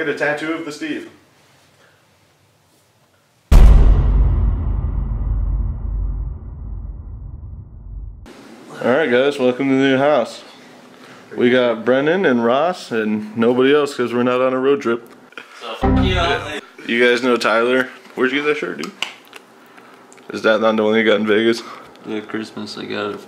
get a tattoo of the Steve. Alright guys, welcome to the new house. We got Brennan and Ross and nobody else because we're not on a road trip. You guys know Tyler? Where'd you get that shirt, dude? Is that not the one you got in Vegas? The Christmas, I got it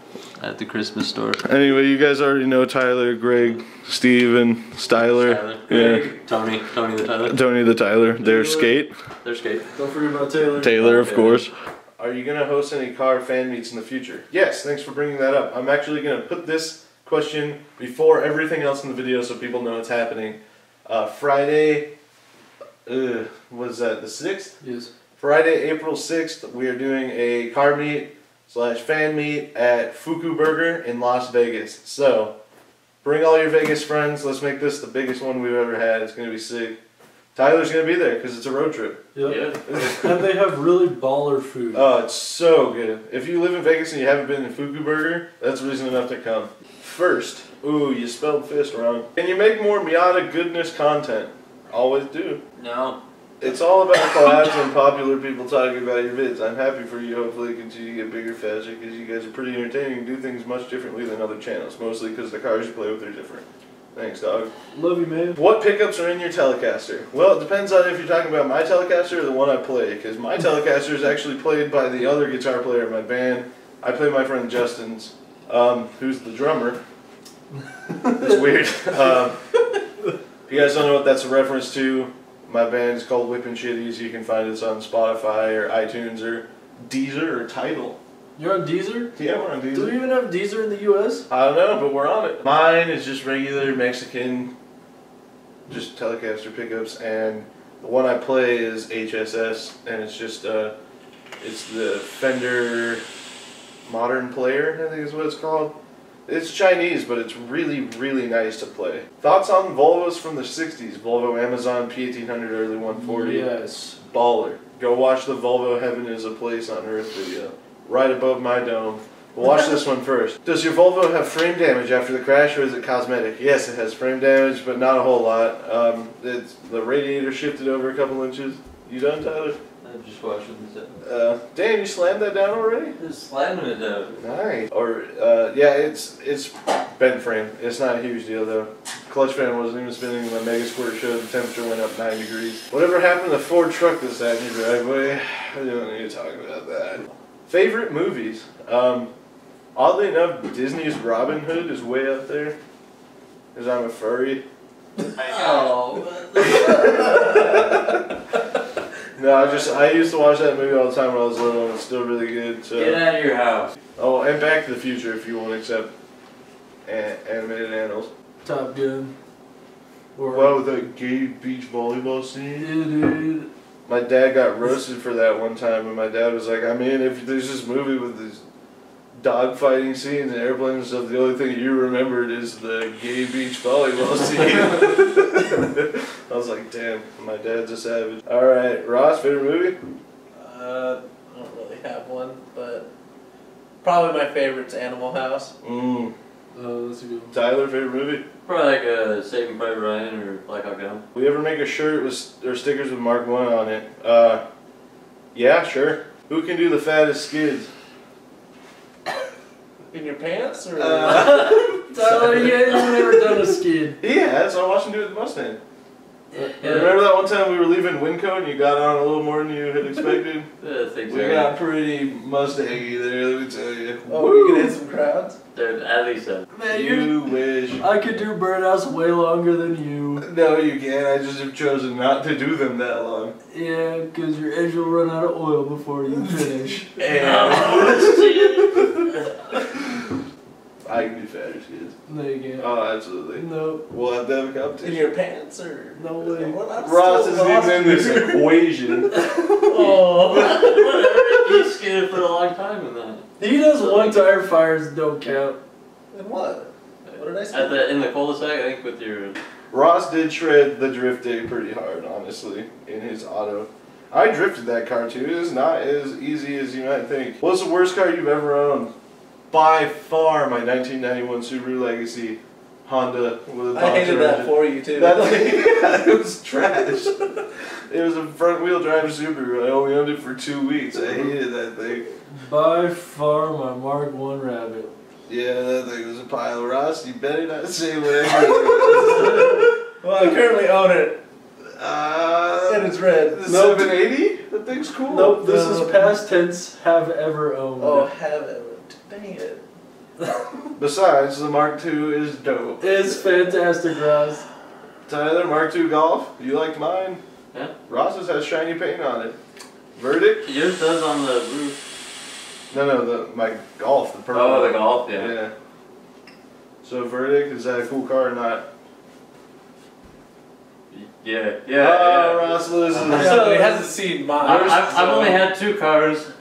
at the Christmas store. Anyway, you guys already know Tyler, Greg, Steve, and Styler. Yeah. Tony the Tyler. Tony the Tyler. They're Skate. They're Skate. Don't forget about Taylor. Taylor, of course. Are you going to host any car fan meets in the future? Yes, thanks for bringing that up. I'm actually going to put this question before everything else in the video so people know it's happening. Friday, what is that, the 6th? Yes. Friday, April 6th, we are doing a car meet / fan meet at Fuku Burger in Las Vegas. So, bring all your Vegas friends. Let's make this the biggest one we've ever had. It's going to be sick. Tyler's going to be there because it's a road trip. Yep. Yeah. And they have really baller food. Oh, it's so good. If you live in Vegas and you haven't been to Fuku Burger, that's reason enough to come. First, ooh, you spelled fist wrong. Can you make more Miata goodness content? Always do. No. It's all about collabs and popular people talking about your vids. I'm happy for you. Hopefully continue to get bigger faster because you guys are pretty entertaining and do things much differently than other channels. Mostly because the cars you play with are different. Thanks, dog. Love you, man. What pickups are in your Telecaster? Well, it depends on if you're talking about my Telecaster or the one I play. Because my Telecaster is actually played by the other guitar player in my band. I play my friend Justin's, who's the drummer. It's weird. If you guys don't know what that's a reference to, my band is called Whippin' Shitties. You can find us on Spotify or iTunes or Deezer or Tidal. You're on Deezer? Yeah, we're on Deezer. Do we even have Deezer in the U.S.? I don't know, but we're on it. Mine is just regular Mexican, just Telecaster pickups, and the one I play is HSS, and it's just, it's the Fender Modern Player, I think is what it's called. It's Chinese, but it's really, really nice to play. Thoughts on Volvos from the 60s? Volvo Amazon P1800 early 140. Yes. Baller. Go watch the Volvo Heaven is a Place on Earth video. Right above my dome. We'll watch this one first. Does your Volvo have frame damage after the crash, or is it cosmetic? Yes, it has frame damage, but not a whole lot. It's the radiator shifted over a couple inches. You done, Tyler? I'm just watching this. Damn, you slammed that down already? Just slamming it down. Nice. Or, yeah, it's bent frame. It's not a huge deal, though. Clutch fan wasn't even spinning. My Mega Squirt showed the temperature went up 9 degrees. Whatever happened to the Ford truck that's sat in your driveway? I don't need to talk about that. Favorite movies? Oddly enough, Disney's Robin Hood is way up there. Because I'm a furry. Oh. No, I used to watch that movie all the time when I was little, and it's still really good. So. Get out of your house. Oh, and Back to the Future if you won't accept animated animals. Top Gun. Or Wow, with that gay beach volleyball scene. Yeah, dude. My dad got roasted for that one time, and my dad was like, I mean, if there's this movie with these dog fighting scenes and airplanes and stuff, the only thing you remembered is the gay beach volleyball scene. I was like, damn, my dad's a savage. Alright, Ross, favorite movie? I don't really have one, but probably my favorite's Animal House. That's a good one. Tyler, favorite movie? Probably like Saving Private Ryan or Black Hawk Down. We ever make a shirt with or stickers with Mark 1 on it? Yeah, sure. Who can do the fattest skids? In your pants, or? Tyler, you ain't never done a skid. He has. I watched him do it with the Mustang. Yeah. Remember that one time we were leaving Winco and you got on a little more than you had expected? I think so. We got pretty Mustangy there, let me tell you. Oh, we can hit some crowds? Dude, at least so. Man, You wish. I could do Birdhouse way longer than you. No, you can't. I just have chosen not to do them that long. Yeah, because your engine will run out of oil before you finish. I can do fatter skids. No, you can't. Oh, absolutely. No. We'll have to have a In competition. your pants, or? No way. Well, I'm Ross still isn't even in lost. this equation. Oh. Whatever. He skated for a long time in that. He does one tire fires don't count. And what? What did I say? In the cul-de-sac, I think with your... Ross did shred the drift day pretty hard, honestly, in his auto. I drifted that car too. It is not as easy as you might think. What's the worst car you've ever owned? By far, my 1991 Subaru Legacy. Honda with a I hated that engine. for you too. It was trash. It was a front wheel drive Subaru. I only owned it for 2 weeks. I hated that thing. By far my Mark 1 Rabbit. Yeah, that thing was a pile of rust. You better not say whatever. Well, I currently own it. And it's red. The 780? That thing's cool. Nope, this is past tense, have ever owned. Oh, have ever. Dang it. Besides, the Mark II is dope. It's fantastic, Ross. Tyler, Mark II Golf. You liked mine? Yeah. Ross's has shiny paint on it. Verdict? Yours does on the roof. No, my Golf, the purple. Oh, the Golf, yeah. Yeah. So Verdict, is that a cool car or not? Yeah. Ross loses. So he hasn't seen mine. I've only had 2 cars,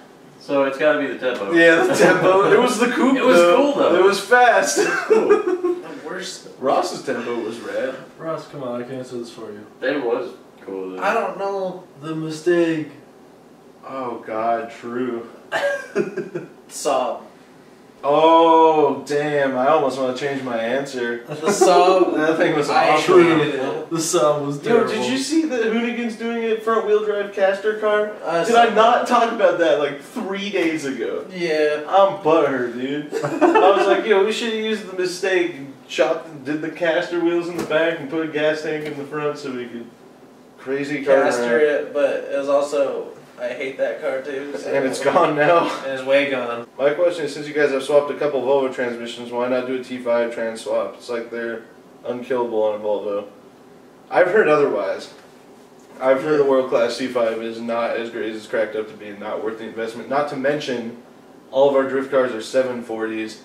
so it's got to be the Tempo. Yeah, the Tempo. It was the coupe. It was cool though. It was fast. The worst. Ross's Tempo was rad. Ross, come on, I can answer this for you. It was cool though. I don't know. The mistake. Oh God, true. Saab. Oh damn! I almost want to change my answer. The Saab. That thing was I awful. hated it. The sound was Yo, terrible. did you see the Hoonigans doing it front wheel drive caster car? Did saw I not talk about that like 3 days ago? Yeah. I'm butthurt, dude. I was like, yo, we should have used the mistake. Did the caster wheels in the back and put a gas tank in the front so we could crazy car Caster around. it, but it was also, I hate that car too. So. And it's gone now. And it's way gone. My question is, since you guys have swapped a couple Volvo transmissions, why not do a T5 trans swap? It's like they're unkillable on a Volvo. I've heard otherwise. I've heard a world-class T5 is not as great as it's cracked up to be and not worth the investment. Not to mention, all of our drift cars are 740s,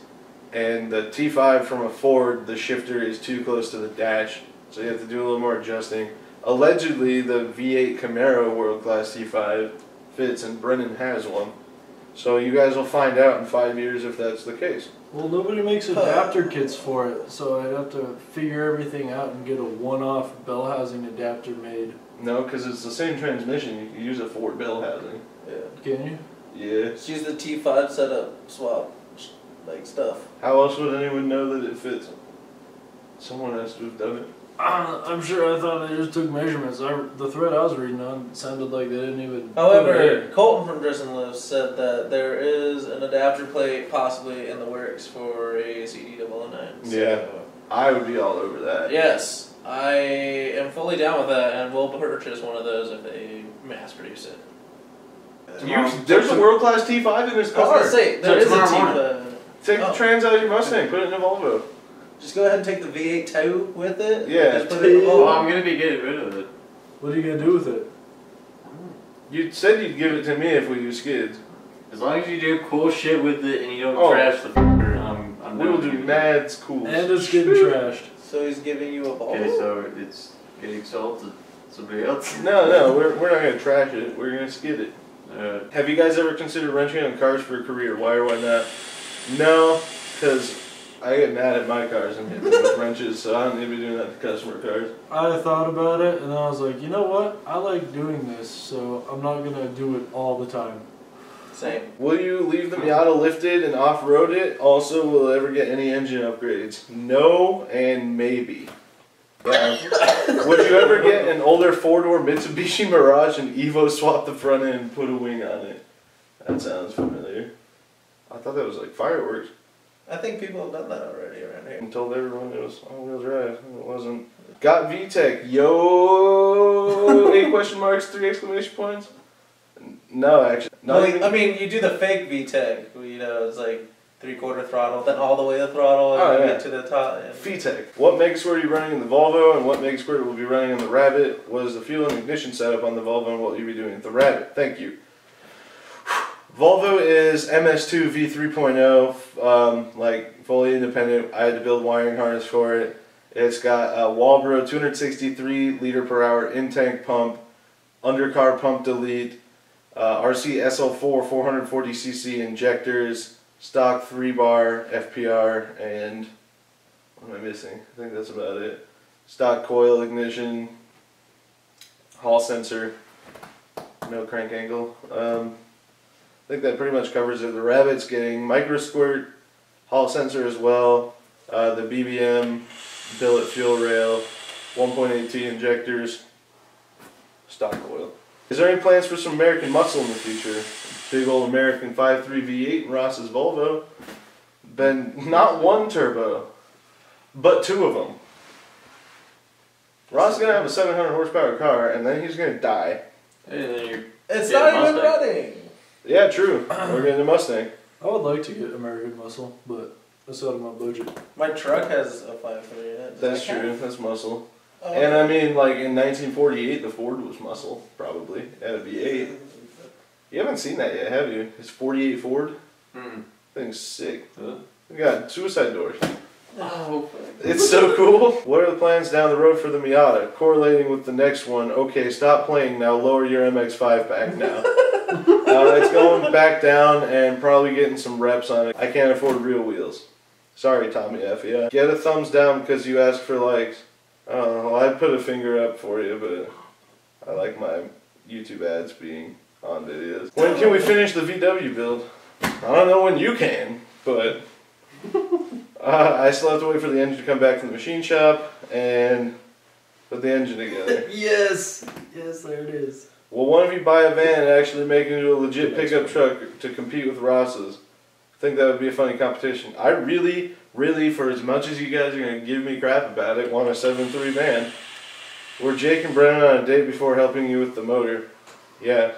and the T5 from a Ford, the shifter is too close to the dash, so you have to do a little more adjusting. Allegedly, the V8 Camaro world-class T5 fits, and Brennan has one. So you guys will find out in 5 years if that's the case. Well, nobody makes adapter kits for it, so I'd have to figure everything out and get a one-off bell housing adapter made. No, because it's the same transmission. You can use a Ford bell housing. Yeah. Can you? Yeah. Just use the T5 setup, swap, like stuff. How else would anyone know that it fits? Someone has to have done it. I'm sure. I thought they just took measurements. The thread I was reading on sounded like they didn't even. However, Colton from Drisson Lives said that there is an adapter plate possibly in the works for a CD009. Yeah. I would be all over that. Yes, I am fully down with that, and will purchase one of those if they mass produce it. There's a world-class T5 in this I was car. gonna say there is a tomorrow T5. Take the trans out of your Mustang, put it in a Volvo. Just go ahead and take the V8 tow with it. Yeah. Just put it in the Oh, Volvo. I'm gonna be getting rid of it. What are you gonna do with it? You said you'd give it to me if we use skids. As long as you do cool shit with it and you don't Oh. trash the f***er, I'm We'll down do with it. mad cool. And it's getting trashed. So he's giving you a Volvo. Okay, so it's getting sold to somebody else. No, we're not gonna trash it. We're gonna skid it. Uh, Have you guys ever considered wrenching on cars for a career? Why or why not? No, because I get mad at my cars and hit them with wrenches, so I don't need to be doing that to customer cars. I thought about it, and then I was like, you know what? I like doing this, so I'm not gonna do it all the time. Same. Will you leave the Miata lifted and off-road it? Also, will it ever get any engine upgrades? No and maybe. Yeah. Would you ever get an older four-door Mitsubishi Mirage and Evo swap the front end and put a wing on it? That sounds familiar. I thought that was like fireworks. I think people have done that already around here. And told everyone it was all-wheel drive. It wasn't. Got VTEC. Yo! 8 question marks, 3 exclamation points? No, actually. Not Well, even. I mean, you do the fake VTEC, you know, it's like 3/4 throttle, then all the way to throttle, and Oh, you yeah. get to the top. And VTEC. What mega squirt are you running in the Volvo, and what mega squirt will be running in the Rabbit? What is the fuel and ignition setup on the Volvo, and what will you be doing with the Rabbit? Thank you. Volvo is MS2 V3.0, like fully independent. I had to build wiring harness for it. It's got a Walbro 263 liter per hour in-tank pump, undercar pump delete, RC SL4 440cc injectors, stock 3-bar FPR, and what am I missing? I think that's about it. Stock coil ignition, hall sensor, no crank angle. I think that pretty much covers it. The Rabbit's getting micro squirt, hall sensor as well, The BBM, billet fuel rail, 1.8T injectors, stock oil. Is there any plans for some American muscle in the future? Big old American 5.3 V8 in Ross's Volvo. Been not one turbo, but two of them. Ross is going to have a 700 horsepower car, and then he's going to die. It's not even running! Yeah, true. We're getting a Mustang. I would like to get American muscle, but that's out of my budget. My truck has a 5.3 in it. That's true. That's muscle. Oh, And I mean, like in 1948, the Ford was muscle, probably. It had a V8. You haven't seen that yet, have you? It's 48 Ford. Thing's sick. We got suicide doors. Oh, It's so cool. What are the plans down the road for the Miata? Correlating with the next one. Okay, stop playing now. Lower your MX-5 back now. It's going back down and probably getting some reps on it. I can't afford real wheels. Sorry, Tommy F. Yeah. Get a thumbs down because you asked for likes. Well, I put a finger up for you, but I like my YouTube ads being on videos. When can we finish the VW build? I don't know when you can, but I still have to wait for the engine to come back from the machine shop and put the engine together. Yes! Yes, there it is. Will one of you buy a van and actually make it into a legit pickup truck to compete with Ross's? I think that would be a funny competition. I really, for as much as you guys are going to give me crap about it, want a 7.3 van. Were Jake and Brennan on a date before helping you with the motor? Yeah.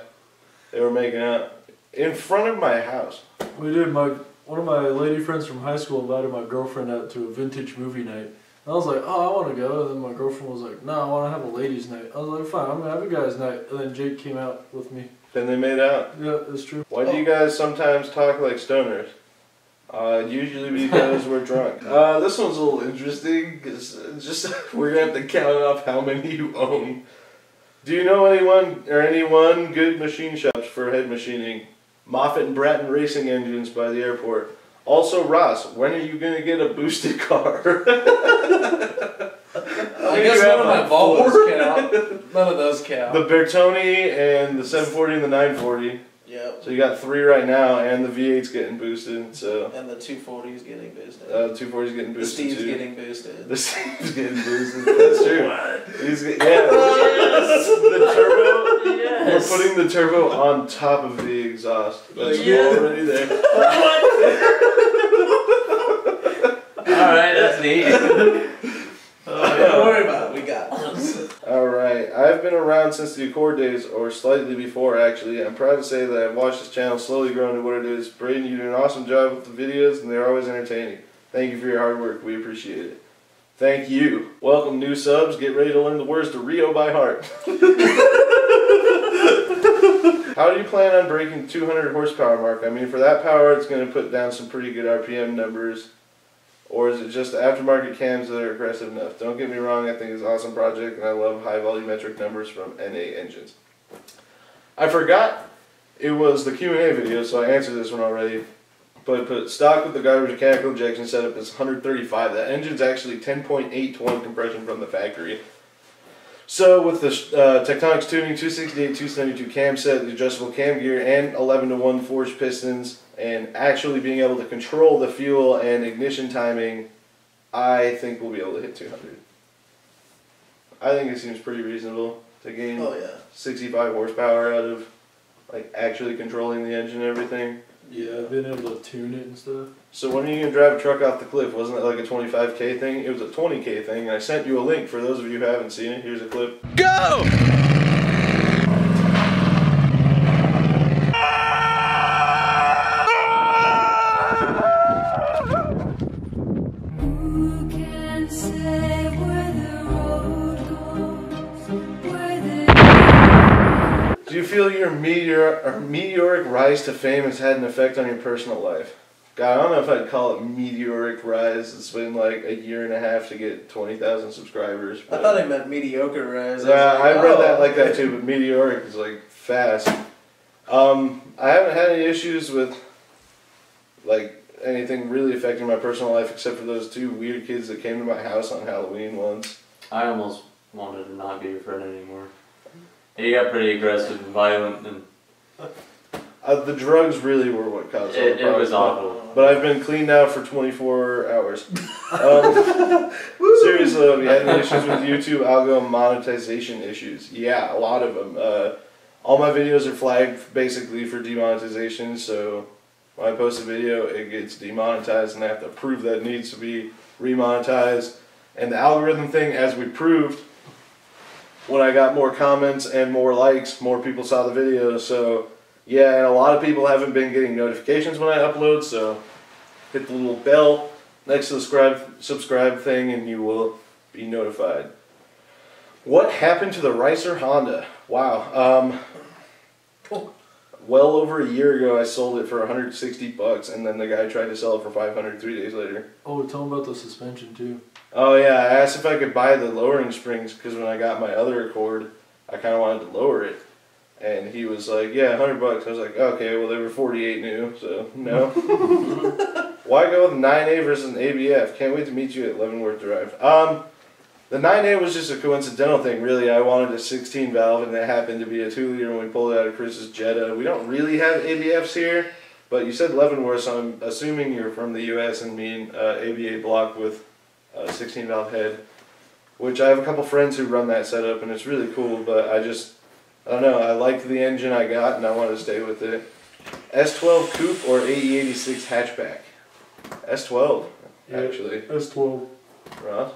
They were making out in front of my house. We did. One of my lady friends from high school invited my girlfriend out to a vintage movie night. And I was like, oh, I want to go. And then my girlfriend was like, no, I want to have a ladies' night. I was like, fine, I'm going to have a guys' night. And then Jake came out with me. Then they made out. Yeah, it's true. Why do you guys sometimes talk like stoners? Usually because we're drunk. This one's a little interesting. Cause just we're going to have to count off how many you own. Do you know anyone good machine shops for head machining? Moffett and Bratton Racing Engines by the airport. Also, Ross, when are you going to get a boosted car? I guess none of my Volvos count. None of those count. The Bertoni and the 740 and the 940. Yep. So you got 3 right now, and the V8's getting boosted. So. And the 240 is getting boosted. The 240's getting boosted The Steve's too. getting boosted. The Steve's getting boosted. That's true. He's yeah. The turbo. Yes. We're putting the turbo on top of the exhaust. That's already there. Alright, that's neat. Don't worry about it, we got this. Alright, I've been around since the Accord days, or slightly before actually. I'm proud to say that I've watched this channel slowly grow into what it is. Braden, you do an awesome job with the videos, and they're always entertaining. Thank you for your hard work, we appreciate it. Thank you. Welcome new subs, get ready to learn the words to Rio by heart. How do you plan on breaking 200 horsepower mark? I mean, for that power, it's going to put down some pretty good RPM numbers. Or is it just the aftermarket cams that are aggressive enough? Don't get me wrong, I think it's an awesome project, and I love high volumetric numbers from NA engines. I forgot it was the Q&A video, so I answered this one already. But put stock with the garbage mechanical injection setup is 135. That engine's actually 10.8 to 1 compression from the factory. So with the Tectonics tuning, 268, 272 cam set, the adjustable cam gear, and 11 to 1 forged pistons, and actually being able to control the fuel and ignition timing, I think we'll be able to hit 200. I think it seems pretty reasonable to gain 65 horsepower out of like actually controlling the engine and everything. Yeah, being able to tune it and stuff. So when are you going to drive a truck off the cliff? Wasn't it like a 25K thing? It was a 20K thing, and I sent you a link for those of you who haven't seen it. Here's a clip. Go! Do you feel your meteoric rise to fame has had an effect on your personal life? God, I don't know if I'd call it meteoric rise. It's been like a year and a half to get 20,000 subscribers. I thought I meant mediocre rise. Yeah, I read that like that too, but meteoric is like fast. I haven't had any issues with like anything really affecting my personal life except for those 2 weird kids that came to my house on Halloween once. I almost wanted to not be your friend anymore. He got pretty aggressive and violent, and The drugs really were what caused all the It was problems. awful. But I've been clean now for 24 hours. Seriously, have you had any issues with YouTube algo monetization issues? Yeah, a lot of them. All my videos are flagged basically for demonetization, so when I post a video, it gets demonetized and I have to prove that it needs to be remonetized. And the algorithm thing, as we proved, when I got more comments and more likes, more people saw the video. So yeah, and a lot of people haven't been getting notifications when I upload, so hit the little bell next to the subscribe thing and you will be notified. What happened to the Ricer Honda? Wow. Well over a year ago I sold it for $160 and then the guy tried to sell it for $500 3 days later. Oh, tell them about the suspension too. Oh yeah, I asked if I could buy the lowering springs because when I got my other Accord, I kind of wanted to lower it. And he was like, yeah, $100. I was like, okay, well they were 48 new, so no. Why go with 9A versus an ABF? Can't wait to meet you at Leavenworth Drive. The 9A was just a coincidental thing, really. I wanted a 16 valve, and it happened to be a 2-liter when we pulled it out of Chris's Jetta. We don't really have ABFs here, but you said Leavenworth, so I'm assuming you're from the U.S. and mean ABA block with a 16 valve head, which I have a couple friends who run that setup, and it's really cool, but I don't know, I liked the engine I got, and I wanted to stay with it. S12 Coupe or AE86 hatchback? S12, actually. S12. Ross?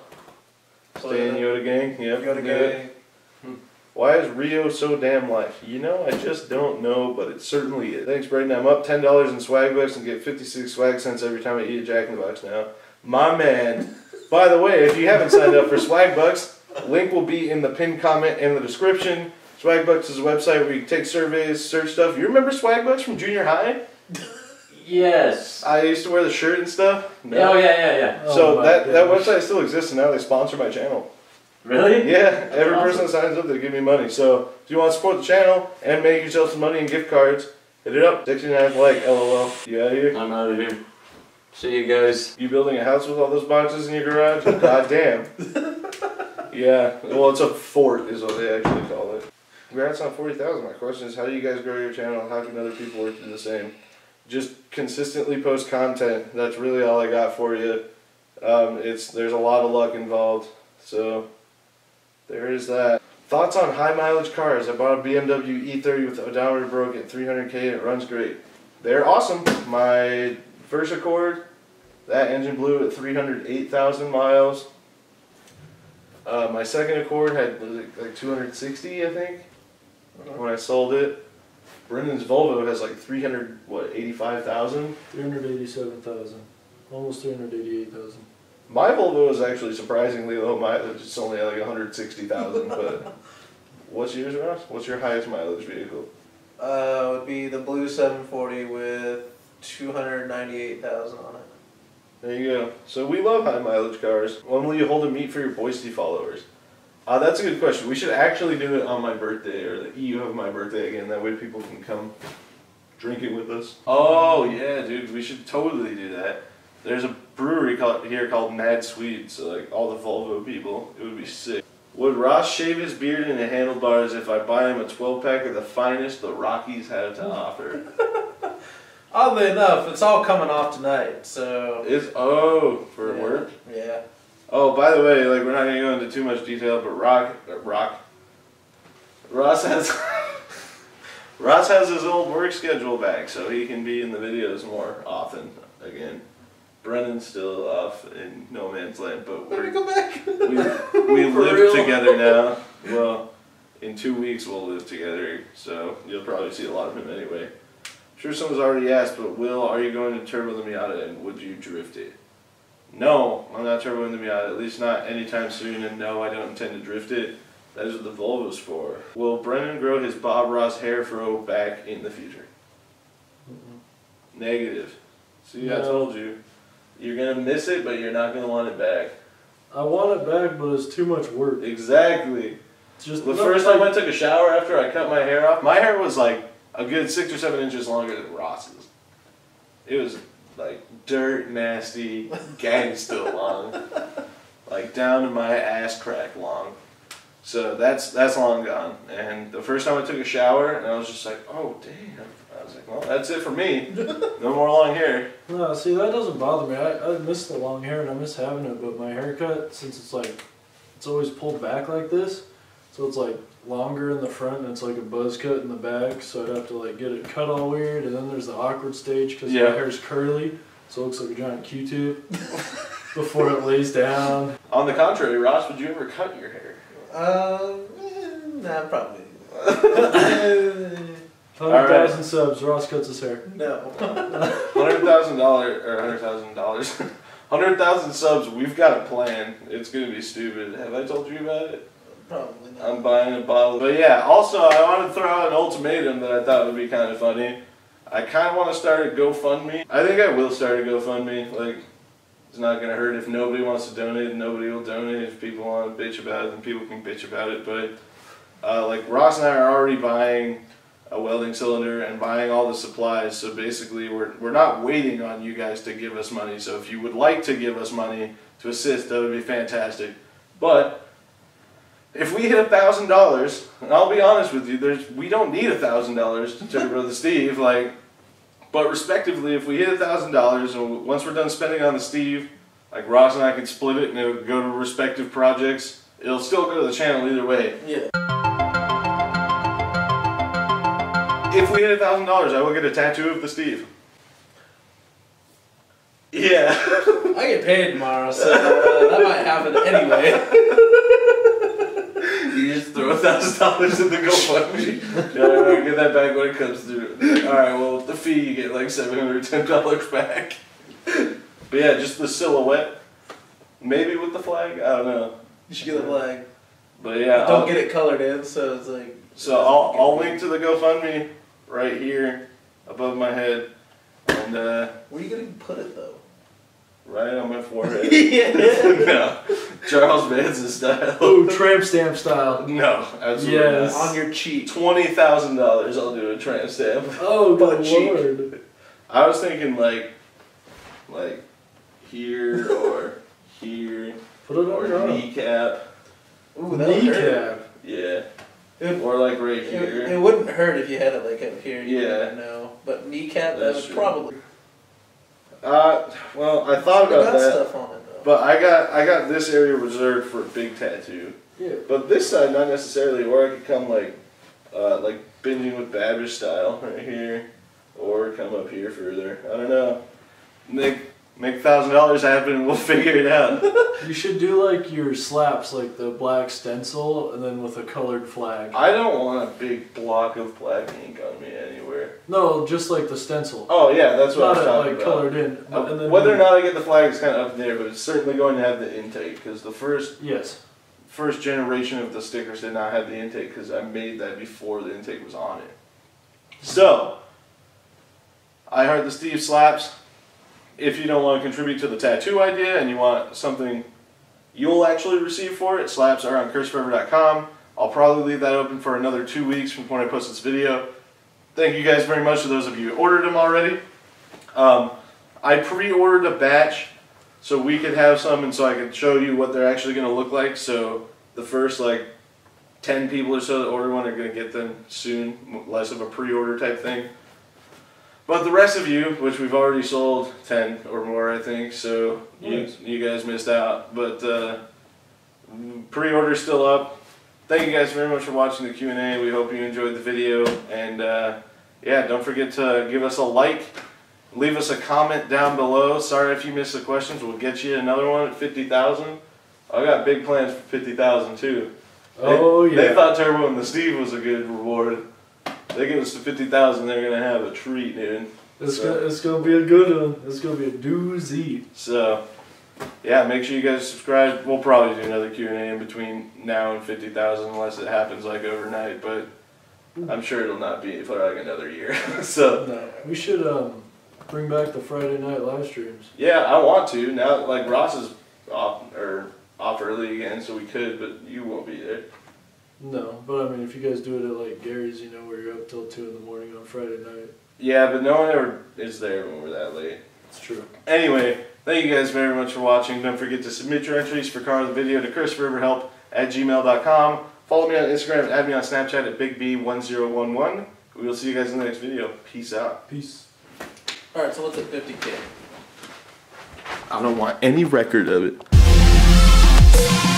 Stay in Yoda gang? Yep. Yoda gang. Why is Rio so damn life? You know, I just don't know, but it certainly is. Thanks, Braden. I'm up $10 in swag bucks and get 56 swag cents every time I eat a Jack in the Box now. My man. By the way, if you haven't signed up for swag bucks, link will be in the pinned comment in the description. Swag bucks is a website where you take surveys, search stuff. You remember swag bucks from junior high? Yes. I used to wear the shirt and stuff. No. Oh yeah. So Oh, that goodness. website still exists, and now they sponsor my channel. Really? Yeah, every Awesome. person that signs up, they give me money. So if you want to support the channel and make yourself some money and gift cards, hit it up. 69th like, LOL. You out of here? I'm out of here. See you guys. You building a house with all those boxes in your garage? God damn. Yeah, well, it's a fort is what they actually call it. Congrats on 40,000. My question is, how do you guys grow your channel? How can other people work do the same? Just consistently post content. That's really all I got for you. There's a lot of luck involved. So there is that. Thoughts on high mileage cars? I bought a BMW E30 with the odometer broke at 300k and it runs great. They're awesome. My first Accord, that engine blew at 308,000 miles. My second Accord had like 260, I think, when I sold it. Brendan's Volvo has like 385,000? 387,000. Almost 388,000. My Volvo is actually surprisingly low mileage. It's only like 160,000. But what's yours, Ross? What's your highest mileage vehicle? Would be the blue 740 with 298,000 on it. There you go. So we love high mileage cars. When will you hold a meet for your Boise followers? That's a good question. We should actually do it on my birthday or the eve of my birthday again. That way people can come drink it with us. Oh yeah, dude. We should totally do that. There's a brewery here called Mad Swede. So like all the Volvo people, it would be sick. Would Ross shave his beard into handlebars if I buy him a 12-pack of the finest the Rockies have to offer? Oddly enough, it's all coming off tonight, so... For work? Yeah. Oh, by the way, like we're not gonna go into too much detail, but Ross has Ross has his old work schedule back, so he can be in the videos more often again. Brendan's still off in no man's land, but Let me go back. we live real? together now. Well, in 2 weeks we'll live together, so you'll probably see a lot of him anyway. I'm sure someone's already asked, but Will, are you going to turbo the Miata and would you drift it? No, I'm not turboing the Miata, at least not anytime soon, and no, I don't intend to drift it. That is what the Volvo's for. Will Brendan grow his Bob Ross hair fro back in the future? Negative. See, I told you. You're going to miss it, but you're not going to want it back. I want it back, but it's too much work. Exactly. Just The first time I took a shower after I cut my hair off, my hair was like a good 6 or 7 inches longer than Ross's. It was like dirt, nasty, gangsta long. Like down to my ass crack long. So that's long gone. And the first time I took a shower, and I was just like, oh damn, I was like, well, that's it for me. No more long hair. No, see, that doesn't bother me. I miss the long hair and I miss having it, but my haircut, since it's like, it's always pulled back like this, so it's like longer in the front and it's like a buzz cut in the back, so I'd have to like get it cut all weird, and then there's the awkward stage because my hair's curly, so it looks like a giant Q-tip before it lays down. On the contrary, Ross, would you ever cut your hair? Nah, probably. 100,000 subs, Ross cuts his hair. No. $100,000 or $100,000. 100,000 subs. We've got a plan. It's gonna be stupid. Have I told you about it? Probably not. I'm buying a bottle. But yeah. Also, I want to throw out an ultimatum that I thought would be kind of funny. I kind of want to start a GoFundMe. I think I will start a GoFundMe. Like, it's not gonna hurt if nobody wants to donate. Nobody will donate. If people want to bitch about it, then people can bitch about it. But like Ross and I are already buying a welding cylinder and buying all the supplies, so basically we're not waiting on you guys to give us money. So if you would like to give us money to assist, that would be fantastic. But if we hit $1,000, and I'll be honest with you, we don't need $1,000 to turbo the Steve, but respectively, if we hit $1,000 and once we're done spending on the Steve, like Ross and I can split it and it would go to respective projects. It'll still go to the channel either way. Yeah. If we hit $1,000, I will get a tattoo of the Steve. Yeah. I get paid tomorrow, so that might happen anyway. You just throw $1,000 in the GoFundMe. No, get that back when it comes through. Alright, well, with the fee, you get like $710 back. But yeah, just the silhouette. Maybe with the flag, I don't know. You should get the flag. But yeah. Don't get it colored in, so it's like... So I'll link to the GoFundMe right here above my head, and where are you gonna put it though? right on my forehead. Yeah. No, Charles Manson style. Oh, tramp stamp style. No, absolutely Yes. not. On your cheek. $20,000. I'll do a tramp stamp. Oh, Butt good cheek. lord. I was thinking like here or here Put it on or your arm. kneecap. Ooh, that would hurt. Kneecap. Yeah. It, Or like right it, here. it wouldn't hurt if you had it like up here. You Yeah. wouldn't know. But kneecap, that That's would true. probably. Well, I thought It about got that, stuff on it though. but I got this area reserved for a big tattoo. Yeah. But this side, not necessarily. Or I could come like binging with Babish style right here, or come up here further. I don't know. Make $1,000 happen, and we'll figure it out. You should do like your slaps, like the black stencil, and then with a colored flag. I don't want a big block of black ink on me anywhere. No, just like the stencil. Oh yeah, that's what I Not was it, talking like about. colored in. And then Whether or not I get the flag is kind of up there, but it's certainly going to have the intake because the Yes. first generation of the stickers did not have the intake because I made that before the intake was on it. So, I heard the Steve slaps. If you don't want to contribute to the tattoo idea and you want something you'll actually receive for it, slaps are on curseforever.com. I'll probably leave that open for another 2 weeks from when I post this video. Thank you guys very much to those of you who ordered them already. I pre-ordered a batch so we could have some and so I could show you what they're actually going to look like. So the first like 10 people or so that order one are going to get them soon, less of a pre-order type thing. But the rest of you, which we've already sold 10 or more I think, so you guys missed out. But pre-order's still up. Thank you guys very much for watching the Q&A. We hope you enjoyed the video. And yeah, don't forget to give us a like. Leave us a comment down below. Sorry if you missed the questions. We'll get you another one at 50,000. I got big plans for 50,000 too. Oh yeah. They thought Turbo and the Steve was a good reward. They get us to 50,000, they're gonna have a treat, dude. It's gonna be a good one. It's gonna be a doozy. So, yeah, make sure you guys subscribe. We'll probably do another Q&A in between now and 50,000 unless it happens like overnight, but I'm sure it'll not be for like another year. So, No, we should bring back the Friday night live streams. yeah, I want to. Now, like Ross is off early again, so we could, but you won't be there. No, but I mean, if you guys do it at like Gary's, you know, where you're up till 2 in the morning on Friday night. Yeah, but no one ever is there when we're that late. It's true. Anyway, thank you guys very much for watching. Don't forget to submit your entries for Car of the Video to ChrisForeverHelp@gmail.com. Follow me on Instagram and add me on Snapchat at BigB1011. We'll see you guys in the next video. Peace out. Peace. Alright, so what's at 50K? I don't want any record of it.